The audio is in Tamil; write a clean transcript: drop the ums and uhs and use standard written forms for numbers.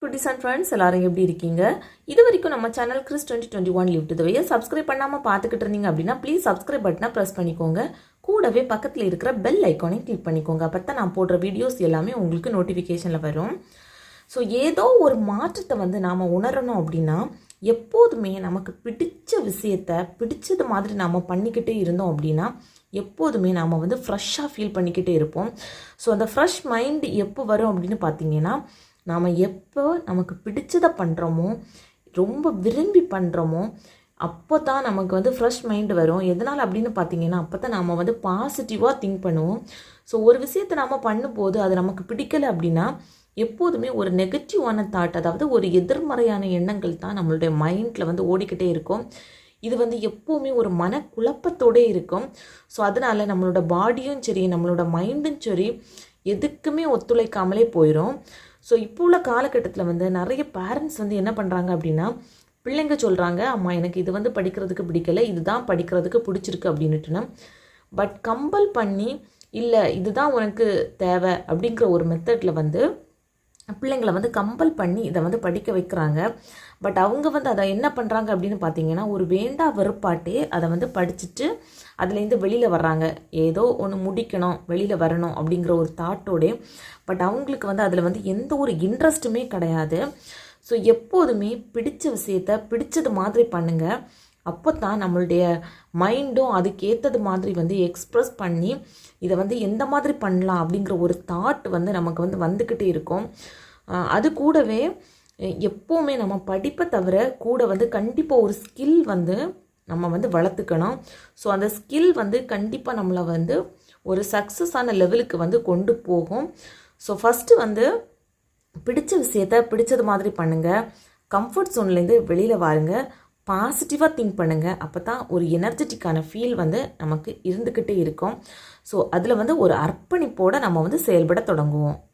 குட்டீஸ் அண்ட் ஃப்ரெண்ட்ஸ் எல்லாரும் எப்படி இருக்கீங்க? இது வரைக்கும் நம்ம channel Chris 2021 live to the way subscribe பண்ணாமல் பார்த்துக்கிட்டு இருந்தீங்க அப்படின்னா ப்ளீஸ் சப்ஸ்கிரைப் பட்டனை ப்ரெஸ் பண்ணிக்கோங்க. கூடவே பக்கத்தில் இருக்கிற பெல் ஐக்கானை கிளிக் பண்ணிக்கோங்க. அப்போ தான் நான் போடுற வீடியோஸ் எல்லாமே உங்களுக்கு நோட்டிஃபிகேஷனில் வரும். ஸோ ஏதோ ஒரு மாற்றத்தை நாம் உணரணும் அப்படின்னா எப்போதுமே நமக்கு பிடிச்ச விஷயத்தை பிடிச்சது மாதிரி நாம் பண்ணிக்கிட்டே இருந்தோம் அப்படின்னா எப்போதுமே நாம் ஃப்ரெஷ்ஷாக ஃபீல் பண்ணிக்கிட்டே இருப்போம். ஸோ அந்த ஃப்ரெஷ் மைண்ட் எப்போ வரும் அப்படின்னு பார்த்தீங்கன்னா, நாம் எப்போ நமக்கு பிடிச்சதை பண்ணுறோமோ, ரொம்ப விரும்பி பண்ணுறோமோ, அப்போ தான் நமக்கு ஃப்ரெஷ் மைண்டு வரும். எதனால் அப்படின்னு பார்த்தீங்கன்னா, அப்போ தான் நாம் பாசிட்டிவாக திங்க் பண்ணுவோம். ஸோ ஒரு விஷயத்தை நாம் பண்ணும்போது அது நமக்கு பிடிக்கலை அப்படின்னா எப்போதுமே ஒரு நெகட்டிவான தாட், அதாவது ஒரு எதிர்மறையான எண்ணங்கள் தான் நம்மளுடைய மைண்டில் ஓடிக்கிட்டே இருக்கும். இது எப்போவுமே ஒரு மனக்குழப்பத்தோடே இருக்கும். ஸோ அதனால் நம்மளோட பாடியும் சரி நம்மளோட மைண்டும் சரி எதுக்குமே ஒத்துழைக்காமலே போயிடும். ஸோ இப்போ உள்ள காலகட்டத்தில் நிறைய பேரண்ட்ஸ் என்ன பண்ணுறாங்க அப்படின்னா, பிள்ளைங்க சொல்கிறாங்க, அம்மா எனக்கு இது படிக்கிறதுக்கு பிடிக்கலை, இதுதான் படிக்கிறதுக்கு பிடிச்சிருக்கு அப்படின்னுட்டுனா, பட் கம்பல் பண்ணி இல்லை இதுதான் உனக்கு தேவை அப்படிங்கிற ஒரு மெத்தடில் பிள்ளைங்களை கம்பல் பண்ணி இதை படிக்க வைக்கிறாங்க. பட் அவங்க அதை என்ன பண்ணுறாங்க அப்படின்னு பார்த்தீங்கன்னா, ஒரு வேண்டா வெறுப்பாட்டே அதை படிச்சுட்டு அதுலேருந்து வெளியில் வர்றாங்க. ஏதோ ஒன்று முடிக்கணும், வெளியில் வரணும் அப்படிங்கிற ஒரு தாட்டோடே. பட் அவங்களுக்கு அதில் எந்த ஒரு இன்ட்ரெஸ்ட்டுமே கிடையாது. ஸோ எப்போதுமே பிடிச்ச விஷயத்தை பிடிச்சது மாதிரி பண்ணுங்கள். அப்போ தான் நம்மளுடைய மைண்டும் அதுக்கேற்றது மாதிரி எக்ஸ்ப்ரெஸ் பண்ணி இதை எந்த மாதிரி பண்ணலாம் அப்படிங்கிற ஒரு தாட் நமக்கு வந்துக்கிட்டே இருக்கும். அது கூடவே எப்போவுமே நம்ம படிப்பை தவிர கூட கண்டிப்பாக ஒரு ஸ்கில் நம்ம வளர்த்துக்கணும். ஸோ அந்த ஸ்கில் கண்டிப்பாக நம்மளை ஒரு சக்ஸஸான லெவலுக்கு கொண்டு போகும். ஸோ ஃபஸ்ட்டு பிடிச்ச விஷயத்தை பிடிச்சது மாதிரி பண்ணுங்கள். கம்ஃபர்ட் ஜோன்லேருந்து வெளியில் வாருங்க. பாசிட்டிவாக திங்க் பண்ணுங்கள். அப்போ தான் ஒரு எனர்ஜெட்டிக்கான ஃபீல் நமக்கு இருந்துக்கிட்டே இருக்கும். ஸோ அதில் ஒரு அர்ப்பணிப்போடு நம்ம செயல்பட தொடங்குவோம்.